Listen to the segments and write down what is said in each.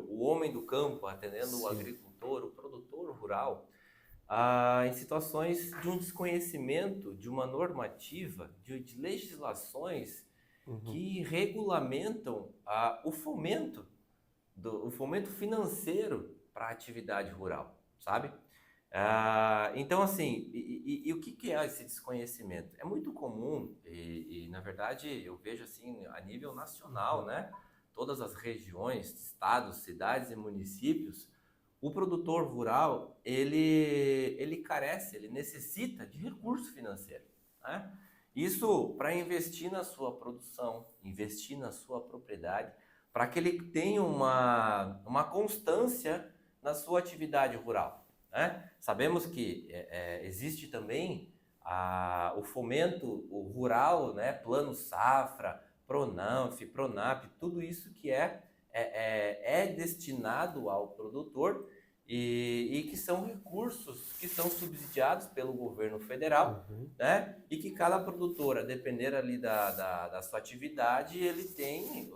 o homem do campo atendendo o Sim. agricultor, o produtor rural, em situações de um desconhecimento de uma normativa, de legislações Uhum. que regulamentam o fomento financeiro para a atividade rural, sabe? Então, assim, e o que que é esse desconhecimento? É muito comum, na verdade eu vejo assim a nível nacional, Uhum. né? Todas as regiões, estados, cidades e municípios, o produtor rural, ele carece, ele necessita de recurso financeiro, né? Isso para investir na sua produção, investir na sua propriedade, para que ele tenha uma constância na sua atividade rural, né? Sabemos que existe também o fomento o rural, né? Plano Safra, Pronamp, Pronap, tudo isso que é destinado ao produtor e que são recursos que são subsidiados pelo governo federal, Uhum. né? E que cada produtor, a depender ali da sua atividade, ele tem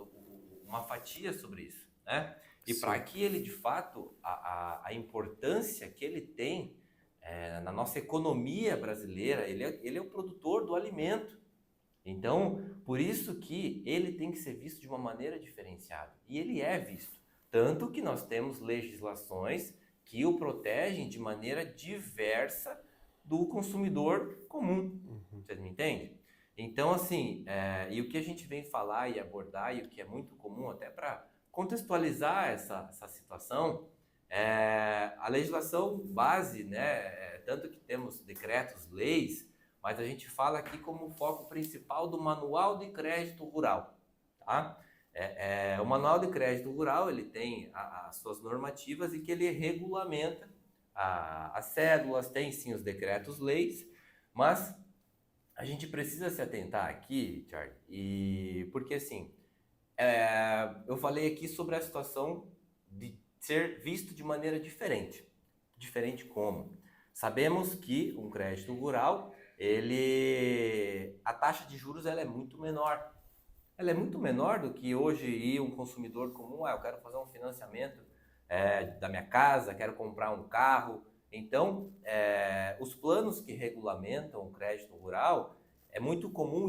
uma fatia sobre isso, né? E para Sim. que ele, de fato, a importância que ele tem na nossa economia brasileira, ele é o produtor do alimento. Então, por isso que ele tem que ser visto de uma maneira diferenciada. E ele é visto. Tanto que nós temos legislações que o protegem de maneira diversa do consumidor comum. Uhum. Vocês me entendem? Então, assim, e o que a gente vem falar e abordar, e o que é muito comum até para contextualizar essa situação, a legislação base, né, tanto que temos decretos, leis, mas a gente fala aqui como foco principal do Manual de Crédito Rural, tá? O Manual de Crédito Rural, ele tem as suas normativas e que ele regulamenta as cédulas, tem sim os decretos-leis, mas a gente precisa se atentar aqui, Charlie, porque assim, eu falei aqui sobre a situação de ser visto de maneira diferente. Diferente como? Sabemos que um crédito rural, a taxa de juros ela é muito menor. Ela é muito menor do que hoje ir um consumidor comum, eu quero fazer um financiamento da minha casa, quero comprar um carro. Então, os planos que regulamentam o crédito rural, é muito comum,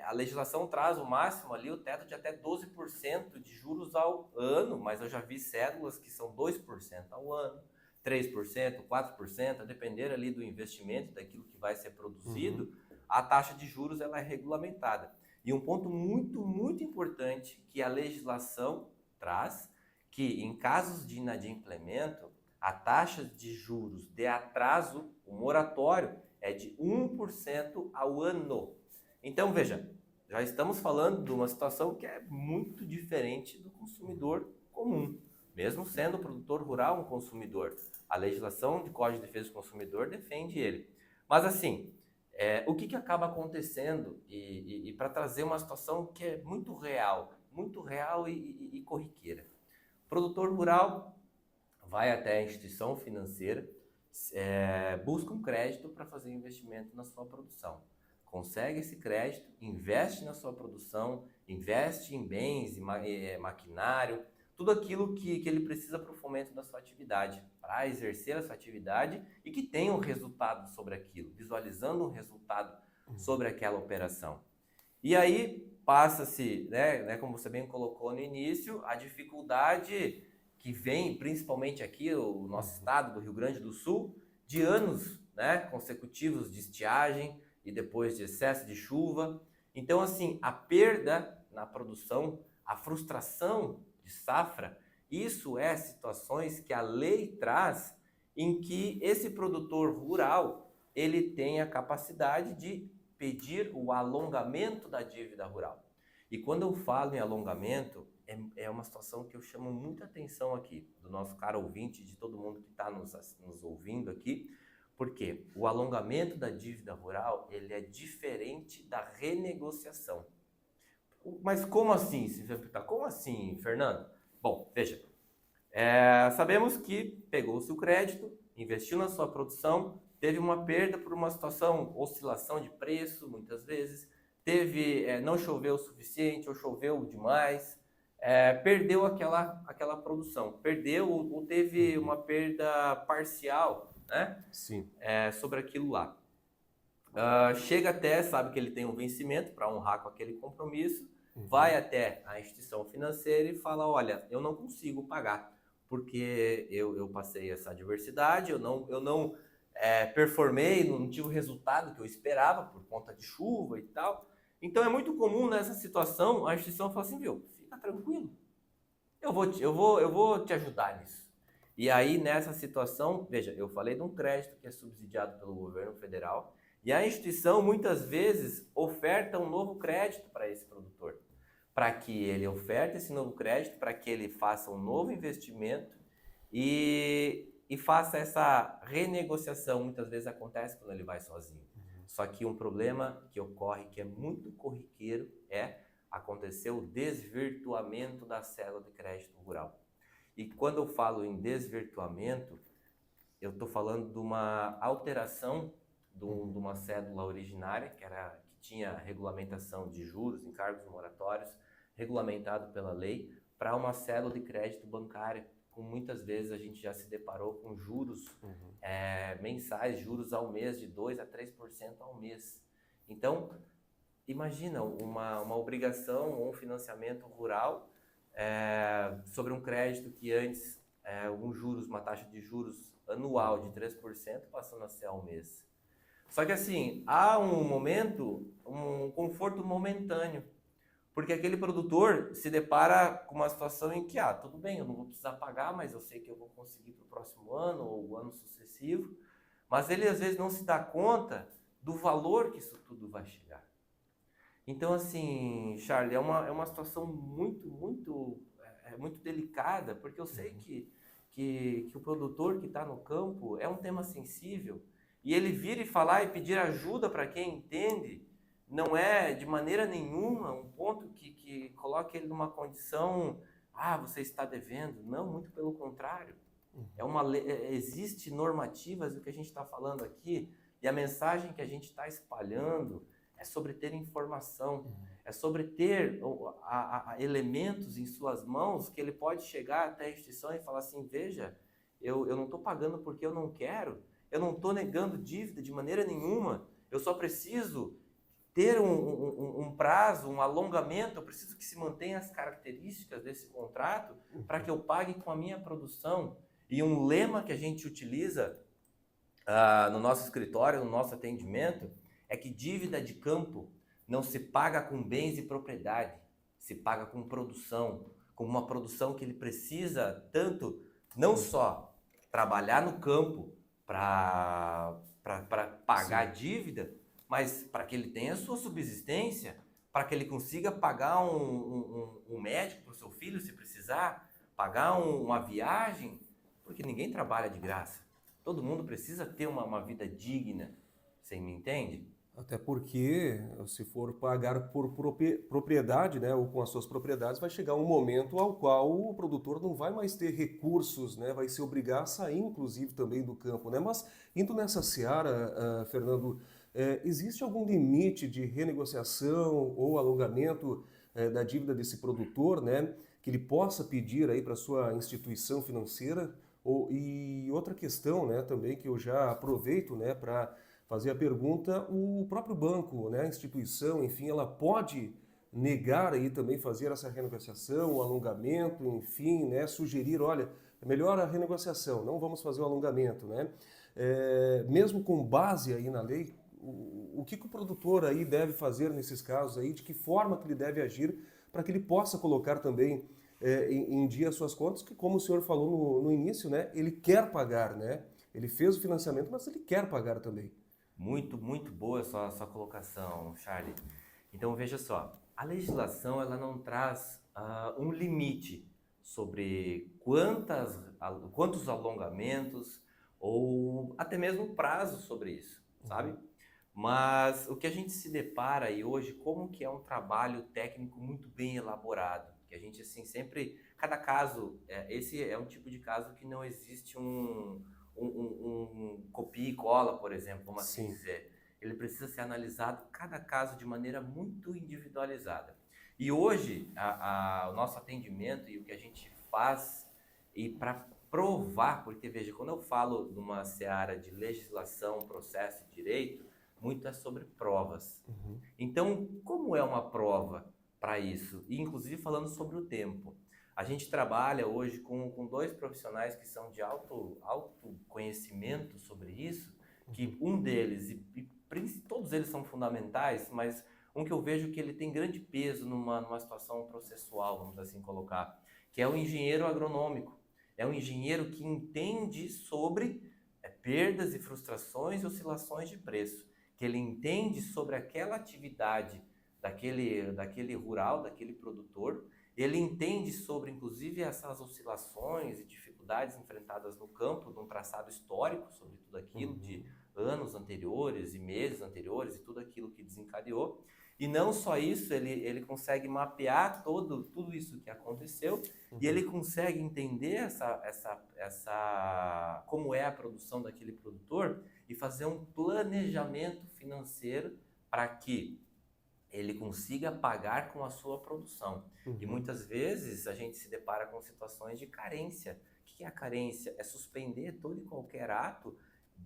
a legislação traz o máximo ali, o teto de até 12% de juros ao ano, mas eu já vi cédulas que são 2% ao ano, 3%, 4%, a depender ali do investimento, daquilo que vai ser Uhum. produzido, a taxa de juros ela é regulamentada. E um ponto muito, muito importante que a legislação traz, que em casos de inadimplemento, a taxa de juros de atraso, o moratório, é de 1% ao ano. Então, veja, já estamos falando de uma situação que é muito diferente do consumidor comum, mesmo sendo o produtor rural um consumidor. A legislação de Código de Defesa do Consumidor defende ele. Mas assim, o que acaba acontecendo e para trazer uma situação que é muito real e corriqueira. O produtor rural vai até a instituição financeira, busca um crédito para fazer investimento na sua produção. Consegue esse crédito, investe na sua produção, investe em bens, maquinário, tudo aquilo que ele precisa para o fomento da sua atividade, para exercer a sua atividade e que tenha um resultado sobre aquilo, visualizando um resultado Uhum. sobre aquela operação. E aí passa-se, né, como você bem colocou no início, a dificuldade que vem, principalmente aqui, o nosso Uhum. estado do Rio Grande do Sul, de anos, né, consecutivos de estiagem e depois de excesso de chuva. Então, assim, a perda na produção, a frustração de safra, isso é situações que a lei traz em que esse produtor rural, ele tem a capacidade de pedir o alongamento da dívida rural. E quando eu falo em alongamento, é uma situação que eu chamo muita atenção aqui, do nosso caro ouvinte, de todo mundo que está nos ouvindo aqui, porque o alongamento da dívida rural, ele é diferente da renegociação. Mas como assim? Como assim, Fernando? Bom, veja, sabemos que pegou-se o crédito, investiu na sua produção, teve uma perda por uma situação, oscilação de preço, muitas vezes, não choveu o suficiente ou choveu demais, perdeu aquela produção, perdeu ou teve Uhum. uma perda parcial, né, Sim. sobre aquilo lá. Chega até, sabe que ele tem um vencimento para honrar com aquele compromisso, vai Uhum. até a instituição financeira e fala, olha, eu não consigo pagar, porque eu passei essa adversidade, eu não performei, não tive o resultado que eu esperava por conta de chuva e tal. Então é muito comum nessa situação a instituição falar assim, viu, fica tranquilo, eu vou te ajudar nisso. E aí, nessa situação, veja, eu falei de um crédito que é subsidiado pelo governo federal, e a instituição muitas vezes oferta um novo crédito para esse produtor, para que ele oferte esse novo crédito, para que ele faça um novo investimento e faça essa renegociação. Muitas vezes acontece quando ele vai sozinho. Só que um problema que ocorre, que é muito corriqueiro, acontecer o desvirtuamento da célula de crédito rural. E quando eu falo em desvirtuamento, eu estou falando de uma alteração de uma cédula originária, que tinha regulamentação de juros, encargos moratórios, regulamentado pela lei, para uma cédula de crédito bancária. Com muitas vezes a gente já se deparou com juros Uhum. mensais, juros ao mês de 2 a 3% ao mês. Então, imagina uma obrigação ou um financiamento rural sobre um crédito que antes, uma taxa de juros anual de 3%, passando a ser ao mês. Só que assim, há um momento, um conforto momentâneo, porque aquele produtor se depara com uma situação em que, tudo bem, eu não vou precisar pagar, mas eu sei que eu vou conseguir para o próximo ano ou o ano sucessivo, mas ele às vezes não se dá conta do valor que isso tudo vai chegar. Então, assim, Charlie, é uma situação muito delicada, porque eu sei Uhum. que o produtor que está no campo é um tema sensível, e ele vir e falar e pedir ajuda para quem entende, não é de maneira nenhuma um ponto que coloque ele numa condição, você está devendo. Não, muito pelo contrário. Uhum. Existe normativas do que a gente está falando aqui, e a mensagem que a gente está espalhando é sobre ter informação, Uhum. é sobre ter elementos em suas mãos que ele pode chegar até a instituição e falar assim, veja, eu não estou pagando porque eu não quero, eu não estou negando dívida de maneira nenhuma, eu só preciso ter um prazo, um alongamento, eu preciso que se mantenha as características desse contrato para que eu pague com a minha produção. E um lema que a gente utiliza no nosso escritório, no nosso atendimento, é que dívida de campo não se paga com bens e propriedade, se paga com produção, com uma produção que ele precisa tanto, não Uhum. só trabalhar no campo para pagar a Sim. dívida, mas para que ele tenha a sua subsistência, para que ele consiga pagar um médico para o seu filho, se precisar, pagar uma viagem, porque ninguém trabalha de graça. Todo mundo precisa ter uma vida digna. Você me entende? Até porque, se for pagar por propriedade, né, ou com as suas propriedades, vai chegar um momento ao qual o produtor não vai mais ter recursos, né, vai se obrigar a sair, inclusive, também do campo, né? Mas, indo nessa seara, Fernando, existe algum limite de renegociação ou alongamento, da dívida desse produtor, né, que ele possa pedir aí para sua instituição financeira? E outra questão, né, também que eu já aproveito, né, para fazer a pergunta, o próprio banco, né, a instituição, enfim, ela pode negar aí também fazer essa renegociação, o alongamento, enfim, né, sugerir, olha, é melhor a renegociação, não vamos fazer o alongamento, né? Mesmo com base aí na lei, o que o produtor aí deve fazer nesses casos aí, de que forma que ele deve agir para que ele possa colocar também em dia as suas contas, que como o senhor falou no início, né, ele quer pagar, né? Ele fez o financiamento, mas ele quer pagar também. Muito, muito boa a sua colocação, Charlie. Então veja só, a legislação ela não traz um limite sobre quantos alongamentos ou até mesmo prazo sobre isso, sabe? Uhum. Mas o que a gente se depara aí hoje, como que é um trabalho técnico muito bem elaborado, que a gente assim sempre, cada caso, esse é um tipo de caso que não existe um copia e cola, por exemplo, vamos assim Sim. dizer. Ele precisa ser analisado cada caso de maneira muito individualizada. E hoje, o nosso atendimento e o que a gente faz, e para provar, porque veja, quando eu falo numa seara de legislação, processo e direito, muito é sobre provas. Uhum. Então, como é uma prova para isso? E inclusive falando sobre o tempo. A gente trabalha hoje com dois profissionais que são de alto conhecimento sobre isso, que um deles, todos eles são fundamentais, mas um que eu vejo que ele tem grande peso numa situação processual, vamos assim colocar, que é o engenheiro agronômico. É um engenheiro que entende sobre perdas e frustrações e oscilações de preço, que ele entende sobre aquela atividade daquele rural, daquele produtor, ele entende sobre, inclusive, essas oscilações e dificuldades enfrentadas no campo, de um traçado histórico sobre tudo aquilo, de anos anteriores e meses anteriores e tudo aquilo que desencadeou. E não só isso, ele consegue mapear tudo isso que aconteceu e ele consegue entender como é a produção daquele produtor e fazer um planejamento financeiro para que ele consiga pagar com a sua produção. E muitas vezes a gente se depara com situações de carência. O que é a carência? É suspender todo e qualquer ato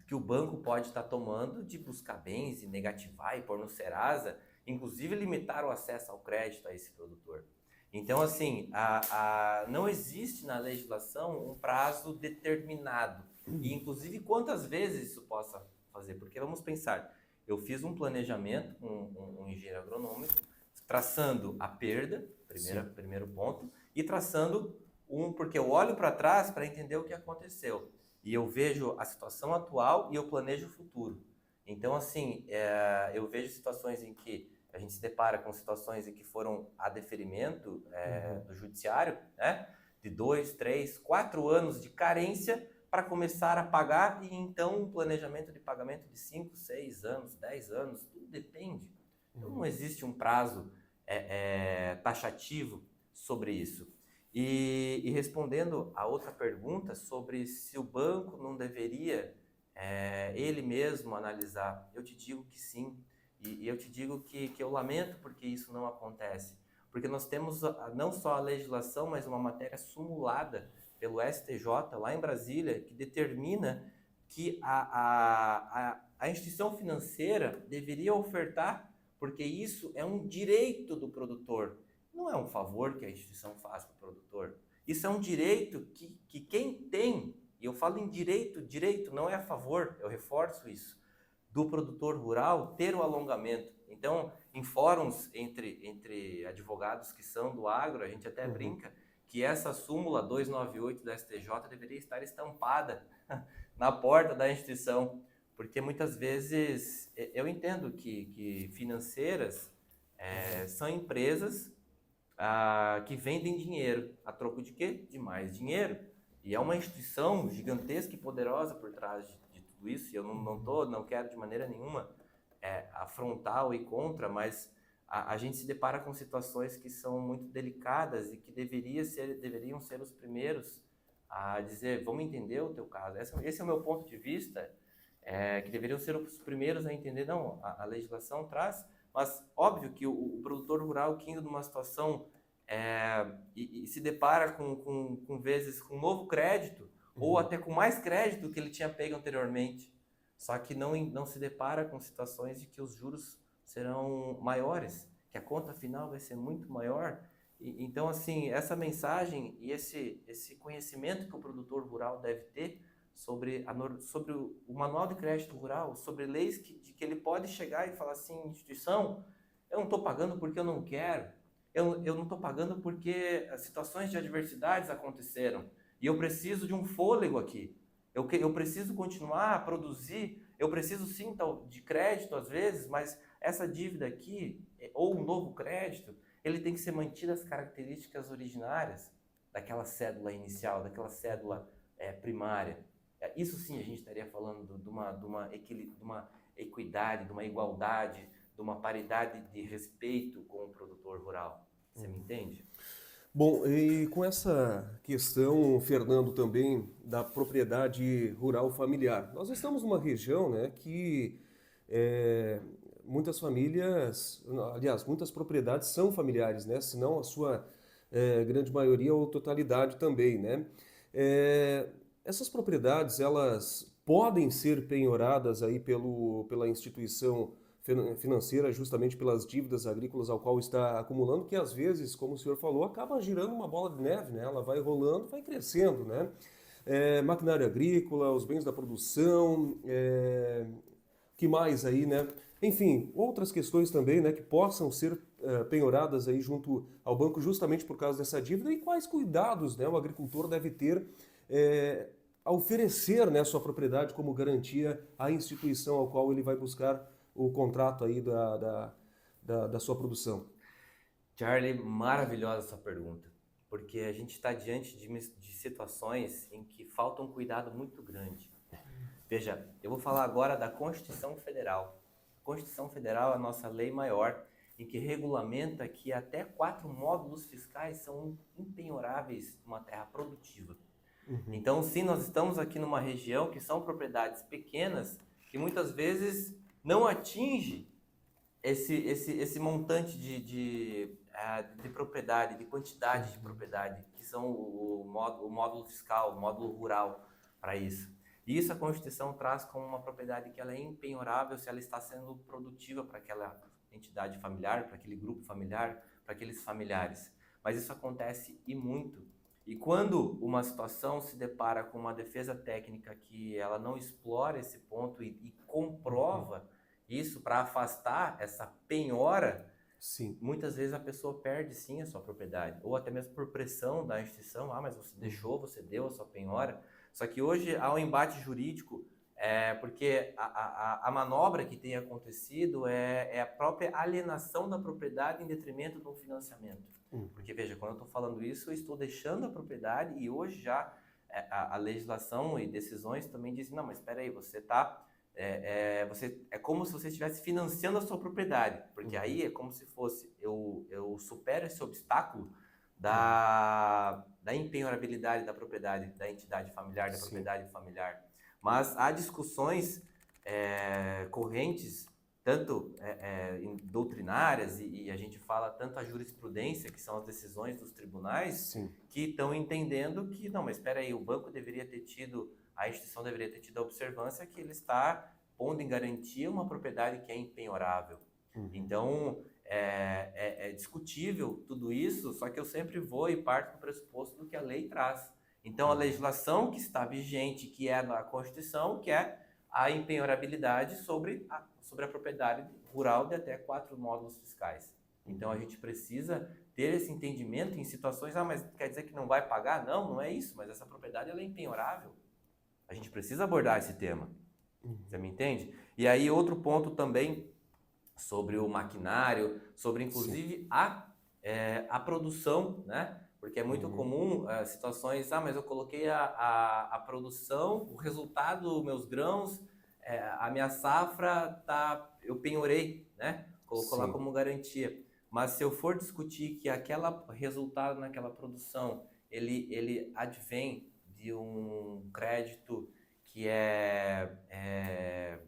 que o banco pode estar tomando de buscar bens e negativar e pôr no Serasa, inclusive limitar o acesso ao crédito a esse produtor. Então, assim, não existe na legislação um prazo determinado. E, inclusive, quantas vezes isso possa fazer? Porque vamos pensar, eu fiz um planejamento com um engenheiro agronômico, traçando a perda, primeiro ponto, e traçando porque eu olho para trás para entender o que aconteceu. E eu vejo a situação atual e eu planejo o futuro. Então, assim, eu vejo situações em que a gente se depara com situações em que foram a deferimento do judiciário, né? De 2, 3, 4 anos de carência para começar a pagar e então um planejamento de pagamento de 5, 6 anos, 10 anos, tudo depende. Então não existe um prazo taxativo sobre isso. E respondendo a outra pergunta sobre se o banco não deveria ele mesmo analisar, eu te digo que sim. E eu te digo que eu lamento porque isso não acontece. Porque nós temos não só a legislação, mas uma matéria sumulada pelo STJ lá em Brasília, que determina que a instituição financeira deveria ofertar, porque isso é um direito do produtor. Não é um favor que a instituição faz para o produtor. Isso é um direito que quem tem, e eu falo em direito não é a favor, eu reforço isso, do produtor rural ter o alongamento. Então, em fóruns entre advogados que são do agro, a gente até brinca que essa súmula 298 da STJ deveria estar estampada na porta da instituição, porque muitas vezes eu entendo que financeiras são empresas que vendem dinheiro. A troco de quê? De mais dinheiro. E é uma instituição gigantesca e poderosa por trás de tudo isso. E eu não quero de maneira nenhuma afrontar ou ir contra, mas a gente se depara com situações que são muito delicadas e que deveriam ser os primeiros a dizer, vamos entender o teu caso. Esse é o meu ponto de vista, que deveriam ser os primeiros a entender, não, a legislação traz, mas óbvio que o produtor rural que indo numa situação e se depara com vezes com um novo crédito, ou até com mais crédito que ele tinha pego anteriormente, só que não se depara com situações de que os juros serão maiores, que a conta final vai ser muito maior. Então, assim, essa mensagem e esse conhecimento que o produtor rural deve ter sobre o manual de crédito rural, sobre leis de que ele pode chegar e falar assim, instituição, eu não estou pagando porque eu não quero, eu não estou pagando porque as situações de adversidades aconteceram e eu preciso de um fôlego aqui. Eu preciso continuar a produzir, eu preciso sim de crédito às vezes, mas essa dívida aqui, ou um novo crédito, ele tem que ser mantido as características originárias daquela cédula inicial, daquela cédula primária. Isso sim a gente estaria falando de uma equidade, de uma igualdade, de uma paridade de respeito com o produtor rural. Você me entende? Bom, e com essa questão, Fernando, também da propriedade rural familiar, nós estamos numa região, né, que muitas famílias, aliás, muitas propriedades são familiares, né? Se não a sua grande maioria ou totalidade também, né? É, essas propriedades, elas podem ser penhoradas aí pela instituição financeira justamente pelas dívidas agrícolas ao qual está acumulando, que às vezes, como o senhor falou, acaba girando uma bola de neve, né? Ela vai rolando, vai crescendo, né? Maquinário agrícola, os bens da produção, que mais aí, né? Enfim, outras questões também, né, que possam ser penhoradas aí junto ao banco justamente por causa dessa dívida e quais cuidados, né, o agricultor deve ter a oferecer, né, sua propriedade como garantia à instituição ao qual ele vai buscar o contrato aí da sua produção. Charlie, maravilhosa essa pergunta, porque a gente está diante de situações em que falta um cuidado muito grande. Veja, eu vou falar agora da Constituição Federal. A Constituição Federal é a nossa lei maior, em que regulamenta que até 4 módulos fiscais são impenhoráveis numa terra produtiva. Então, sim, nós estamos aqui numa região que são propriedades pequenas, que muitas vezes não atinge esse montante de propriedade, de quantidade de propriedade, que são o módulo fiscal, o módulo rural para isso. E isso a Constituição traz como uma propriedade que ela é impenhorável se ela está sendo produtiva para aquela entidade familiar, para aquele grupo familiar, para aqueles familiares. Mas isso acontece e muito. E quando uma situação se depara com uma defesa técnica que ela não explora esse ponto e comprova isso para afastar essa penhora, Sim. muitas vezes a pessoa perde sim a sua propriedade, ou até mesmo por pressão da instituição, mas você deixou, você deu a sua penhora. Só que hoje há um embate jurídico, porque a manobra que tem acontecido é a própria alienação da propriedade em detrimento do financiamento. Porque, veja, quando eu estou falando isso, eu estou deixando a propriedade e hoje já a legislação e decisões também dizem, não, mas espera aí, você está... é como se você estivesse financiando a sua propriedade, porque aí é como se fosse, eu supero esse obstáculo da impenhorabilidade da propriedade, da entidade familiar, da propriedade familiar. Mas há discussões correntes, tanto doutrinárias, e a gente fala tanto a jurisprudência, que são as decisões dos tribunais, que estão entendendo que, não, mas espera aí, o banco deveria ter tido, a instituição deveria ter tido a observância que ele está pondo em garantia uma propriedade que é impenhorável. Então, é discutível tudo isso, só que eu sempre vou e parto do pressuposto do que a lei traz. Então, a legislação que está vigente, que é a Constituição, que é a impenhorabilidade sobre a propriedade rural de até 4 módulos fiscais. Então, a gente precisa ter esse entendimento em situações, mas quer dizer que não vai pagar? Não, não é isso, mas essa propriedade ela é impenhorável. A gente precisa abordar esse tema. Você me entende? E aí, outro ponto também sobre o maquinário, sobre inclusive a produção, né? Porque é muito comum situações, mas eu coloquei a produção, o resultado, meus grãos, a minha safra, eu penhorei, né? Colocou lá como garantia. Mas se eu for discutir que aquele resultado naquela produção, ele advém de um crédito que é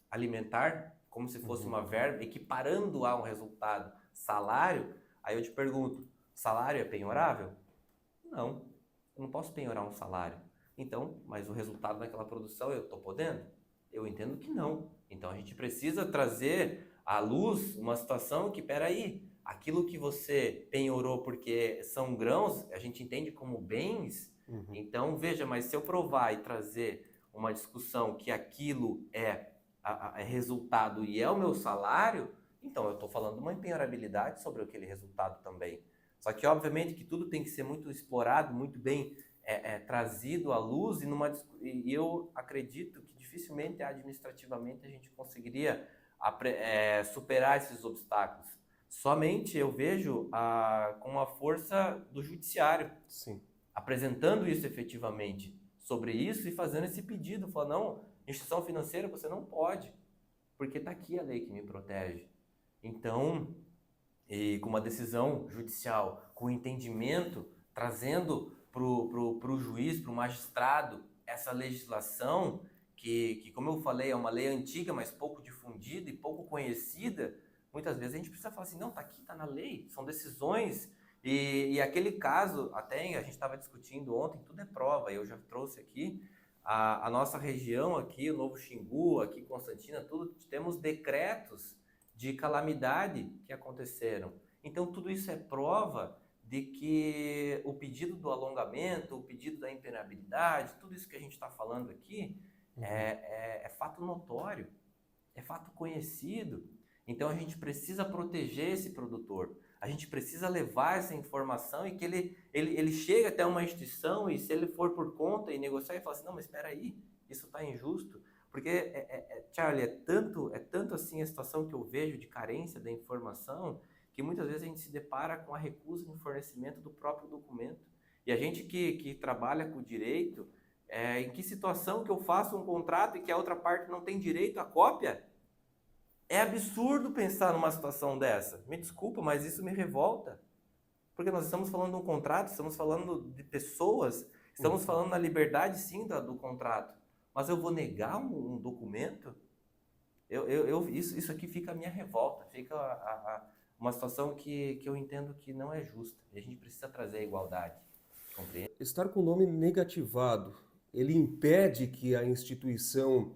alimentar, como se fosse uma verba, equiparando a um resultado salário, aí eu te pergunto, salário é penhorável? Não, eu não posso penhorar um salário. Então, mas o resultado daquela produção eu estou podendo? Eu entendo que não. Então a gente precisa trazer à luz uma situação que, peraí, aquilo que você penhorou porque são grãos, a gente entende como bens, então veja, mas se eu provar e trazer uma discussão que aquilo é resultado e é o meu salário, então eu estou falando de uma impenhorabilidade sobre aquele resultado também. Só que, obviamente, que tudo tem que ser muito explorado, muito bem trazido à luz, e eu acredito que dificilmente administrativamente a gente conseguiria superar esses obstáculos. Somente eu vejo com a força do judiciário, apresentando isso efetivamente sobre isso e fazendo esse pedido, falando, não, instituição financeira você não pode, porque está aqui a lei que me protege. Então, e com uma decisão judicial, com entendimento, trazendo para o juiz, para o magistrado, essa legislação que, como eu falei, é uma lei antiga, mas pouco difundida e pouco conhecida, muitas vezes a gente precisa falar assim, não, tá aqui, tá na lei, são decisões, e aquele caso, até a gente estava discutindo ontem, tudo é prova, eu já trouxe aqui, a nossa região aqui, o Novo Xingu, aqui Constantina, tudo, temos decretos de calamidade que aconteceram. Então, tudo isso é prova de que o pedido do alongamento, o pedido da impenhabilidade, tudo isso que a gente está falando aqui é fato notório, é fato conhecido. Então, a gente precisa proteger esse produtor. A gente precisa levar essa informação e que ele chegue até uma instituição e se ele for por conta e negociar e falar assim, não, mas espera aí, isso está injusto. Porque, Charlie, é tanto assim a situação que eu vejo de carência da informação que muitas vezes a gente se depara com a recusa no fornecimento do próprio documento. E a gente que trabalha com o direito, em que situação que eu faço um contrato e que a outra parte não tem direito à cópia? É absurdo pensar numa situação dessa. Me desculpa, mas isso me revolta. Porque nós estamos falando de um contrato, estamos falando de pessoas, estamos falando na liberdade, sim, do contrato. Mas eu vou negar um documento? Isso aqui fica a minha revolta, fica uma situação que eu entendo que não é justa. E a gente precisa trazer a igualdade. Compreende? Estar com o nome negativado, ele impede que a instituição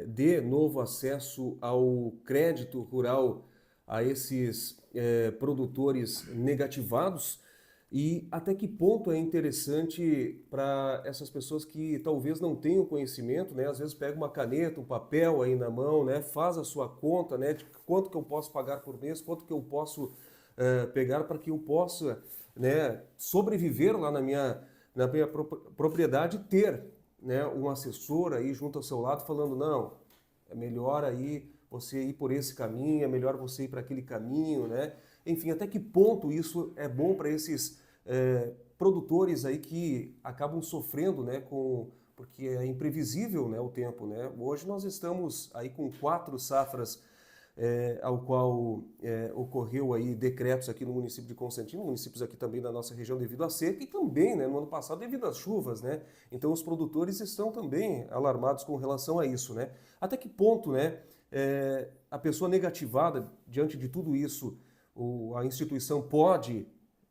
dê novo acesso ao crédito rural a esses produtores negativados? E até que ponto é interessante para essas pessoas que talvez não tenham conhecimento, né? Às vezes pega uma caneta, um papel aí na mão, né? Faz a sua conta, né? De quanto que eu posso pagar por mês, quanto que eu posso pegar para que eu possa, né, sobreviver lá na minha propriedade e ter, né, um assessor aí junto ao seu lado falando, não, é melhor aí você ir por esse caminho, é melhor você ir para aquele caminho, né? Enfim, até que ponto isso é bom para esses produtores aí que acabam sofrendo, né, porque é imprevisível, né, o tempo, né? Hoje nós estamos aí com 4 safras ao qual ocorreu aí decretos aqui no município de Constantino, municípios aqui também da nossa região devido à seca e também, né, no ano passado devido às chuvas, né? Então os produtores estão também alarmados com relação a isso, né? Até que ponto, né, a pessoa negativada diante de tudo isso, a instituição pode,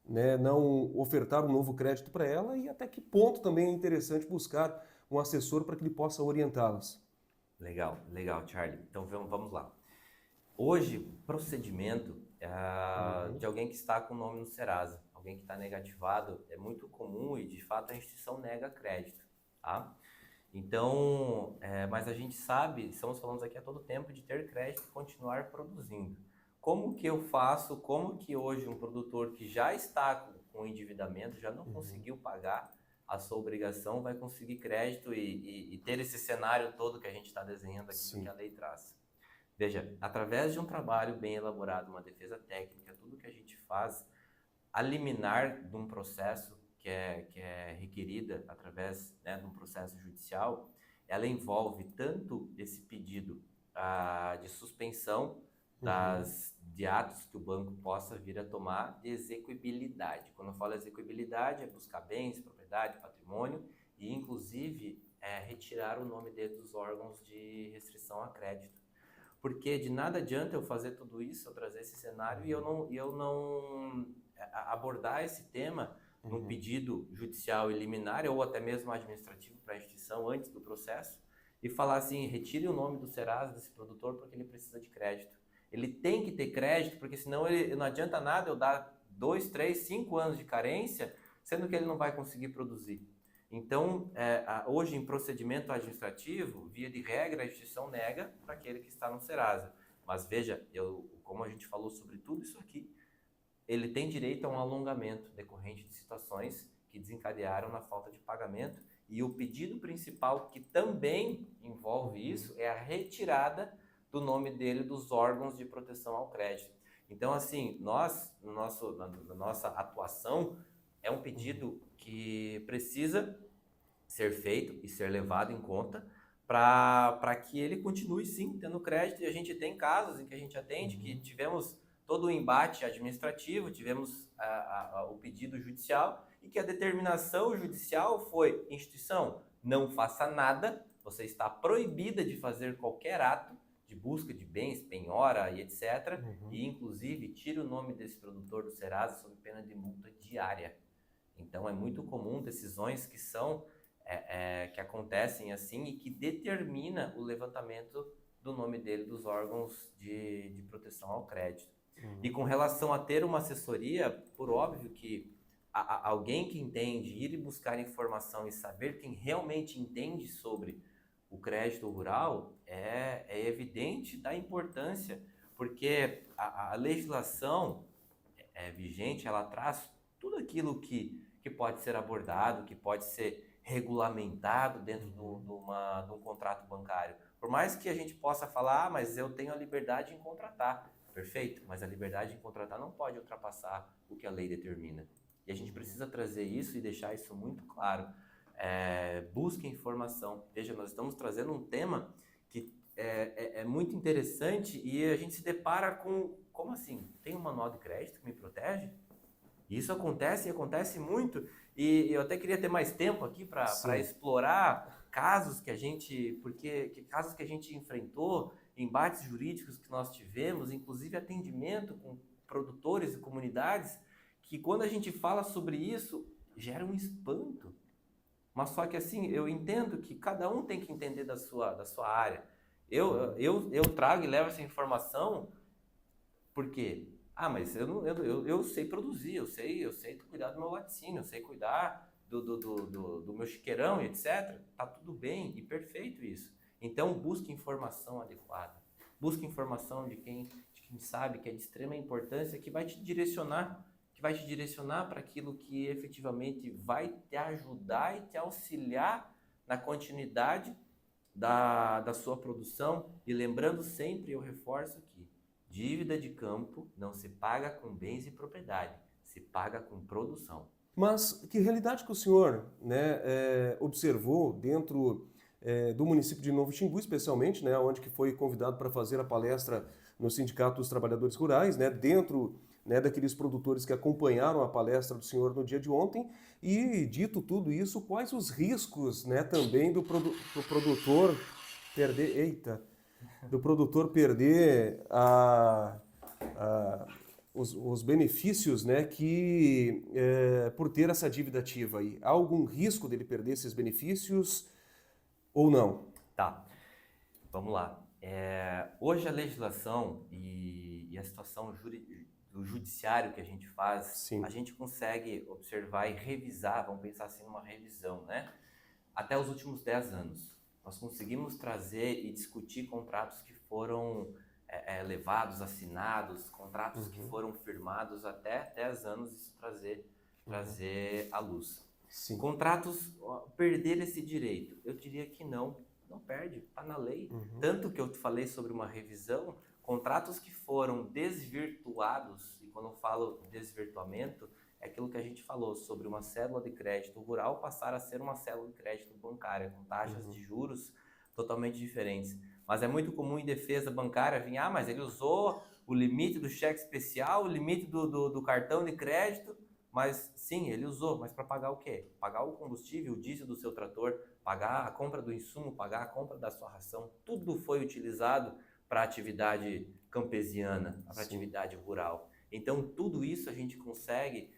né, não ofertar um novo crédito para ela e até que ponto também é interessante buscar um assessor para que ele possa orientá-las. Legal, legal, Charlie. Então vamos lá. Hoje, procedimento de alguém que está com o nome no Serasa, alguém que está negativado, é muito comum e, de fato, a instituição nega crédito, tá? Então, mas a gente sabe, estamos falando aqui a todo tempo, de ter crédito e continuar produzindo. Como que eu faço, como que hoje um produtor que já está com endividamento, já não conseguiu pagar a sua obrigação, vai conseguir crédito e ter esse cenário todo que a gente está desenhando aqui, Sim. que a lei traz? Veja, através de um trabalho bem elaborado, uma defesa técnica, tudo que a gente faz, a liminar de um processo que é requerida através, né, de um processo judicial, ela envolve tanto esse pedido de suspensão de atos que o banco possa vir a tomar de execuibilidade. Quando eu falo execuibilidade, é buscar bens, propriedade, patrimônio e, inclusive, retirar o nome dele dos órgãos de restrição a crédito. Porque de nada adianta eu fazer tudo isso, eu trazer esse cenário e eu não abordar esse tema num pedido judicial e liminar ou até mesmo administrativo para a instituição antes do processo e falar assim, retire o nome do Serasa desse produtor porque ele precisa de crédito. Ele tem que ter crédito porque senão não adianta nada eu dar 2, 3, 5 anos de carência, sendo que ele não vai conseguir produzir. Então, hoje em procedimento administrativo, via de regra, a instituição nega para aquele que está no Serasa. Mas veja, como a gente falou sobre tudo isso aqui, ele tem direito a um alongamento decorrente de situações que desencadearam na falta de pagamento. E o pedido principal, que também envolve isso, é a retirada do nome dele dos órgãos de proteção ao crédito. Então, assim, nós, na nossa atuação, é um pedido que precisa ser feito e ser levado em conta para que ele continue, sim, tendo crédito. E a gente tem casos em que a gente atende que tivemos todo o embate administrativo, tivemos o pedido judicial e que a determinação judicial foi: instituição, não faça nada, você está proibida de fazer qualquer ato de busca de bens, penhora e etc. E, inclusive, tira o nome desse produtor do Serasa sob pena de multa diária. Então, é muito comum decisões que são, que acontecem assim e que determina o levantamento do nome dele dos órgãos de proteção ao crédito. E com relação a ter uma assessoria, por óbvio que alguém que entende, ir buscar informação e saber quem realmente entende sobre o crédito rural, é evidente da importância, porque a legislação vigente, ela traz tudo aquilo que pode ser abordado, que pode ser regulamentado dentro de um contrato bancário. Por mais que a gente possa falar, mas eu tenho a liberdade em contratar. Perfeito, mas a liberdade em contratar não pode ultrapassar o que a lei determina. E a gente precisa trazer isso e deixar isso muito claro. Busque informação. Veja, nós estamos trazendo um tema que é muito interessante e a gente se depara com, como assim? Tem um manual de crédito que me protege? Isso acontece e acontece muito. E eu até queria ter mais tempo aqui para explorar casos que a gente, casos que a gente enfrentou, embates jurídicos que nós tivemos, inclusive atendimento com produtores e comunidades, que quando a gente fala sobre isso, gera um espanto. Mas só que assim, eu entendo que cada um tem que entender da sua área. Eu trago e levo essa informação porque, mas eu sei produzir, eu sei cuidar do meu laticínio, eu sei cuidar do meu chiqueirão, etc. Tá tudo bem e perfeito isso. Então, busque informação adequada. Busque informação de quem sabe que é de extrema importância, que vai te direcionar para aquilo que efetivamente vai te ajudar e te auxiliar na continuidade da sua produção. E lembrando sempre, eu reforço aqui, dívida de campo não se paga com bens e propriedade, se paga com produção. Mas que realidade que o senhor, observou dentro do município de Novo Xingu, especialmente, onde que foi convidado para fazer a palestra no Sindicato dos Trabalhadores Rurais, dentro daqueles produtores que acompanharam a palestra do senhor no dia de ontem, e dito tudo isso, quais os riscos também do produtor perder os benefícios por ter essa dívida ativa aí. Há algum risco dele perder esses benefícios ou não? Tá, vamos lá. Hoje a legislação e a situação do judiciário que a gente faz, Sim. A gente consegue observar e revisar, vamos pensar assim numa revisão, até os últimos 10 anos. Nós conseguimos trazer e discutir contratos que foram levados, assinados, contratos que foram firmados até 10 anos, isso trazer à luz. Sim. Contratos, perder esse direito? Eu diria que não perde, está na lei. Tanto que eu te falei sobre uma revisão, contratos que foram desvirtuados, e quando eu falo desvirtuamento, é aquilo que a gente falou sobre uma cédula de crédito rural passar a ser uma cédula de crédito bancária, com taxas de juros totalmente diferentes. Mas é muito comum em defesa bancária vir, mas ele usou o limite do cheque especial, o limite do cartão de crédito, mas sim, ele usou, mas para pagar o quê? Pagar o combustível, o diesel do seu trator, pagar a compra do insumo, pagar a compra da sua ração, tudo foi utilizado para a atividade campesiana, para a atividade rural. Então, tudo isso a gente consegue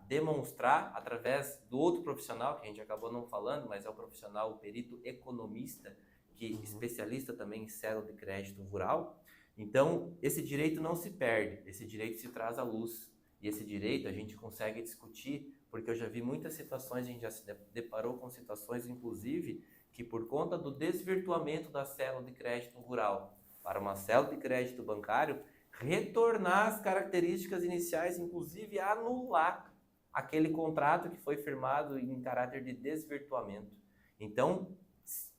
demonstrar através do outro profissional, que a gente acabou não falando, mas é o profissional, o perito economista, que especialista também em cédula de crédito rural. Então, esse direito não se perde, esse direito se traz à luz. E esse direito a gente consegue discutir, porque eu já vi muitas situações, a gente já se deparou com situações, inclusive, que por conta do desvirtuamento da cédula de crédito rural para uma cédula de crédito bancário, retornar as características iniciais, inclusive anular aquele contrato que foi firmado em caráter de desvirtuamento. Então,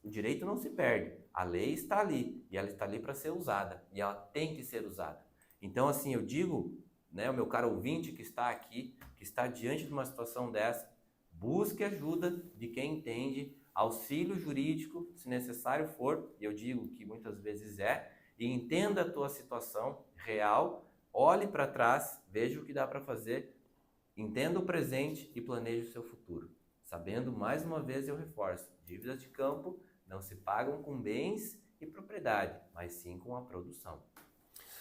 o direito não se perde, a lei está ali, e ela está ali para ser usada, e ela tem que ser usada. Então, assim, eu digo, o meu caro ouvinte que está aqui, que está diante de uma situação dessa, busque ajuda de quem entende, auxílio jurídico, se necessário for, e eu digo que muitas vezes e entenda a tua situação real, olhe para trás, veja o que dá para fazer, entenda o presente e planeje o seu futuro. Sabendo, mais uma vez eu reforço, dívidas de campo não se pagam com bens e propriedade, mas sim com a produção.